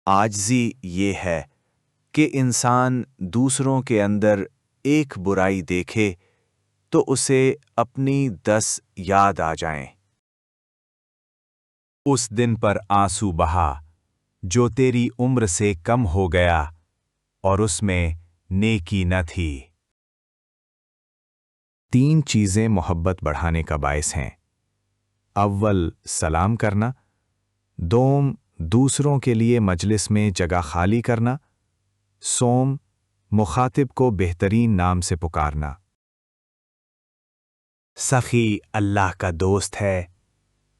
عاجزی یہ ہے کہ انسان دوسروں کے اندر ایک برائی دیکھے تو اسے اپنی 10 یاد آ جائیں۔ اس دن پر آنسو بہا جو تیری عمر سے کم ہو گیا اور اس میں نیکی نہ تھی۔ 3 چیزیں محبت بڑھانے کا باعث ہیں۔ اول سلام کرنا، دوم دوسروں کے لیے مجلس میں جگہ خالی کرنا، سوم مخاطب کو بہترین نام سے پکارنا۔ سخی اللہ کا دوست ہے،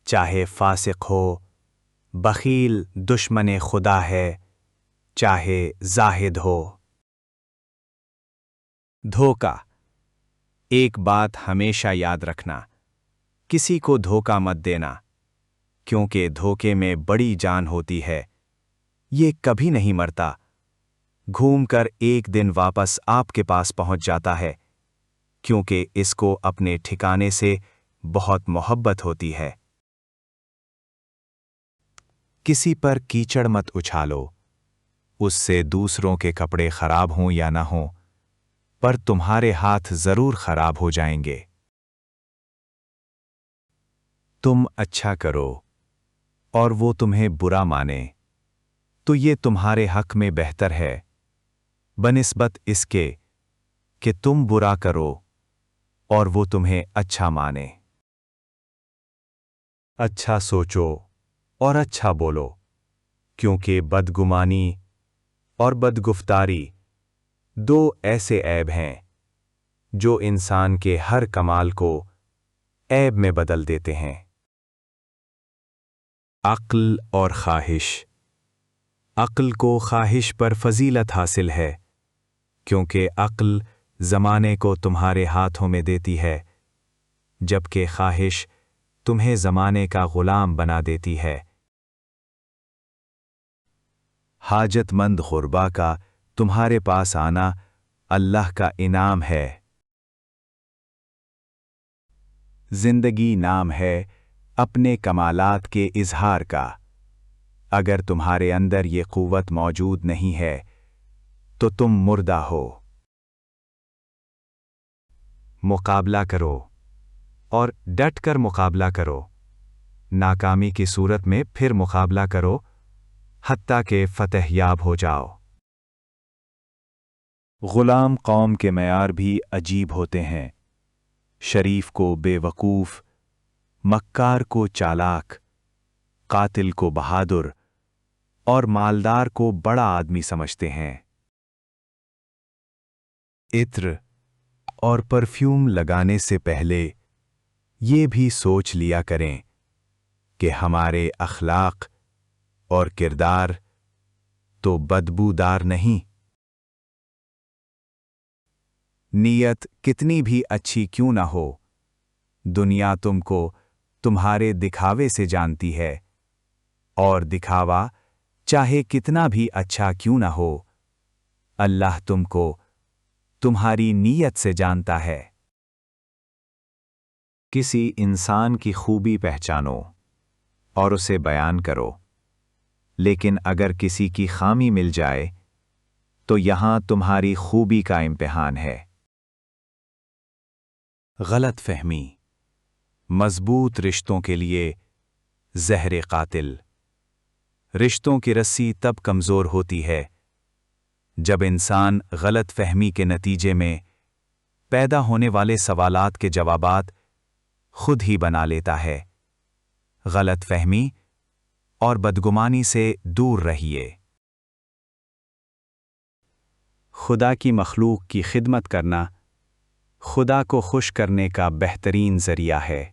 چاہے فاسق ہو، بخیل دشمن خدا ہے، چاہے زاہد ہو۔ دھوکہ، ایک بات ہمیشہ یاد رکھنا، کسی کو دھوکہ مت دینا، کیونکہ دھوکے میں بڑی جان ہوتی ہے، یہ کبھی نہیں مرتا، گھوم کر ایک دن واپس آپ کے پاس پہنچ جاتا ہے، کیونکہ اس کو اپنے ٹھکانے سے بہت محبت ہوتی ہے۔ کسی پر کیچڑ مت اچھالو، اس سے دوسروں کے کپڑے خراب ہوں یا نہ ہوں، پر تمہارے ہاتھ ضرور خراب ہو جائیں گے۔ تم اچھا کرو اور وہ تمہیں برا مانے تو یہ تمہارے حق میں بہتر ہے، بنسبت اس کے کہ تم برا کرو اور وہ تمہیں اچھا مانے۔ اچھا سوچو اور اچھا بولو، کیونکہ بدگمانی اور بدگفتاری 2 ایسے عیب ہیں جو انسان کے ہر کمال کو عیب میں بدل دیتے ہیں۔ عقل اور خواہش، عقل کو خواہش پر فضیلت حاصل ہے، کیونکہ عقل زمانے کو تمہارے ہاتھوں میں دیتی ہے، جبکہ خواہش تمہیں زمانے کا غلام بنا دیتی ہے۔ حاجت مند غربا کا تمہارے پاس آنا اللہ کا انعام ہے۔ زندگی نام ہے اپنے کمالات کے اظہار کا، اگر تمہارے اندر یہ قوت موجود نہیں ہے تو تم مردہ ہو۔ مقابلہ کرو اور ڈٹ کر مقابلہ کرو، ناکامی کی صورت میں پھر مقابلہ کرو حتیٰ کہ فتح یاب ہو جاؤ۔ غلام قوم کے معیار بھی عجیب ہوتے ہیں، شریف کو بے وقوف، مکار کو چالاک، قاتل کو بہادر اور مالدار کو بڑا آدمی سمجھتے ہیں۔ عطر اور پرفیوم لگانے سے پہلے یہ بھی سوچ لیا کریں کہ ہمارے اخلاق اور کردار تو بدبودار نہیں۔ نیت کتنی بھی اچھی کیوں نہ ہو، دنیا تم کو تمہارے دکھاوے سے جانتی ہے، اور دکھاوا چاہے کتنا بھی اچھا کیوں نہ ہو، اللہ تم کو تمہاری نیت سے جانتا ہے۔ کسی انسان کی خوبی پہچانو اور اسے بیان کرو، لیکن اگر کسی کی خامی مل جائے تو یہاں تمہاری خوبی کا امتحان ہے۔ غلط فہمی، مضبوط رشتوں کے لیے زہر قاتل۔ رشتوں کی رسی تب کمزور ہوتی ہے جب انسان غلط فہمی کے نتیجے میں پیدا ہونے والے سوالات کے جوابات خود ہی بنا لیتا ہے۔ غلط فہمی اور بدگمانی سے دور رہیے۔ خدا کی مخلوق کی خدمت کرنا خدا کو خوش کرنے کا بہترین ذریعہ ہے۔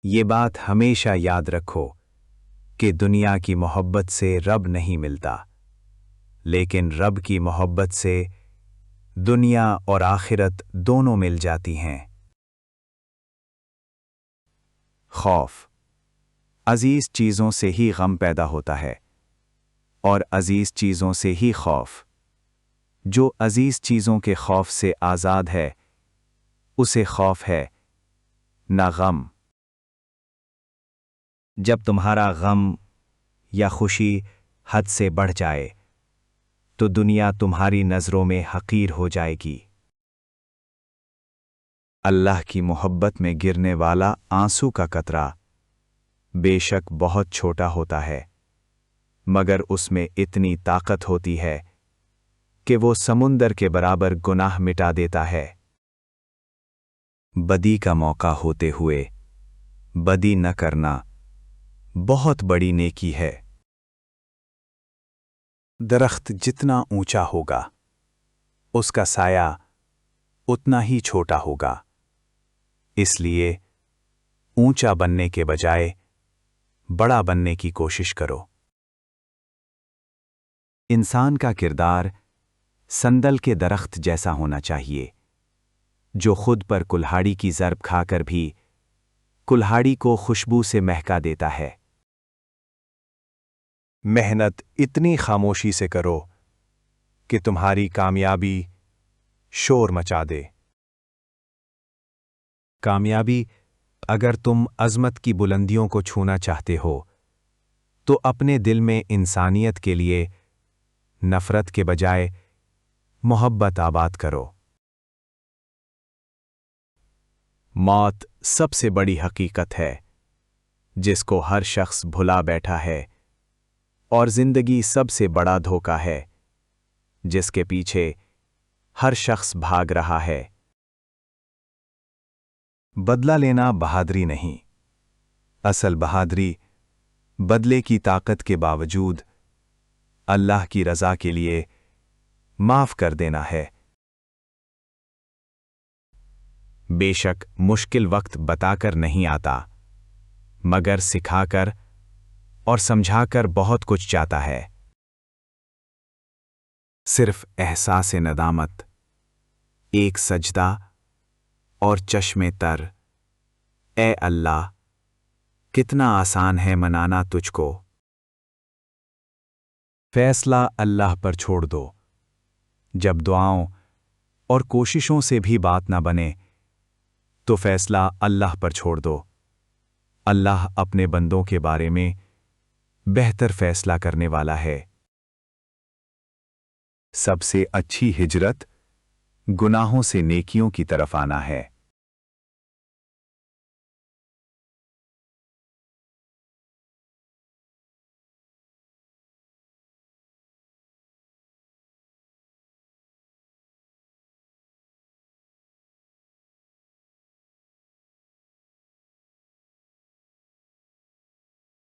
یہ بات ہمیشہ یاد رکھو کہ دنیا کی محبت سے رب نہیں ملتا، لیکن رب کی محبت سے دنیا اور آخرت دونوں مل جاتی ہیں۔ خوف، عزیز چیزوں سے ہی غم پیدا ہوتا ہے، اور عزیز چیزوں سے ہی خوف۔ جو عزیز چیزوں کے خوف سے آزاد ہے اسے خوف ہے، نہ غم۔ جب تمہارا غم یا خوشی حد سے بڑھ جائے تو دنیا تمہاری نظروں میں حقیر ہو جائے گی۔ اللہ کی محبت میں گرنے والا آنسو کا قطرہ بے شک بہت چھوٹا ہوتا ہے، مگر اس میں اتنی طاقت ہوتی ہے کہ وہ سمندر کے برابر گناہ مٹا دیتا ہے۔ بدی کا موقع ہوتے ہوئے بدی نہ کرنا بہت بڑی نیکی ہے۔ درخت جتنا اونچا ہوگا اس کا سایہ اتنا ہی چھوٹا ہوگا، اس لیے اونچا بننے کے بجائے بڑا بننے کی کوشش کرو۔ انسان کا کردار سندل کے درخت جیسا ہونا چاہیے، جو خود پر کلہاڑی کی ضرب کھا کر بھی کلہاڑی کو خوشبو سے مہکا دیتا ہے۔ محنت اتنی خاموشی سے کرو کہ تمہاری کامیابی شور مچا دے۔ کامیابی اگر تم عظمت کی بلندیوں کو چھونا چاہتے ہو تو اپنے دل میں انسانیت کے لیے نفرت کے بجائے محبت آباد کرو۔ موت سب سے بڑی حقیقت ہے جس کو ہر شخص بھلا بیٹھا ہے، اور زندگی سب سے بڑا دھوکہ ہے جس کے پیچھے ہر شخص بھاگ رہا ہے۔ بدلہ لینا بہادری نہیں، اصل بہادری بدلے کی طاقت کے باوجود اللہ کی رضا کے لیے معاف کر دینا ہے۔ بے شک مشکل وقت بتا کر نہیں آتا، مگر سکھا کر اور سمجھا کر بہت کچھ چاہتا ہے۔ صرف احساس ندامت، ایک سجدہ اور چشم تر، اے اللہ کتنا آسان ہے منانا تجھ کو۔ فیصلہ اللہ پر چھوڑ دو۔ جب دعاؤں اور کوششوں سے بھی بات نہ بنے تو فیصلہ اللہ پر چھوڑ دو۔ اللہ اپنے بندوں کے بارے میں بہتر فیصلہ کرنے والا ہے۔ سب سے اچھی ہجرت گناہوں سے نیکیوں کی طرف آنا ہے۔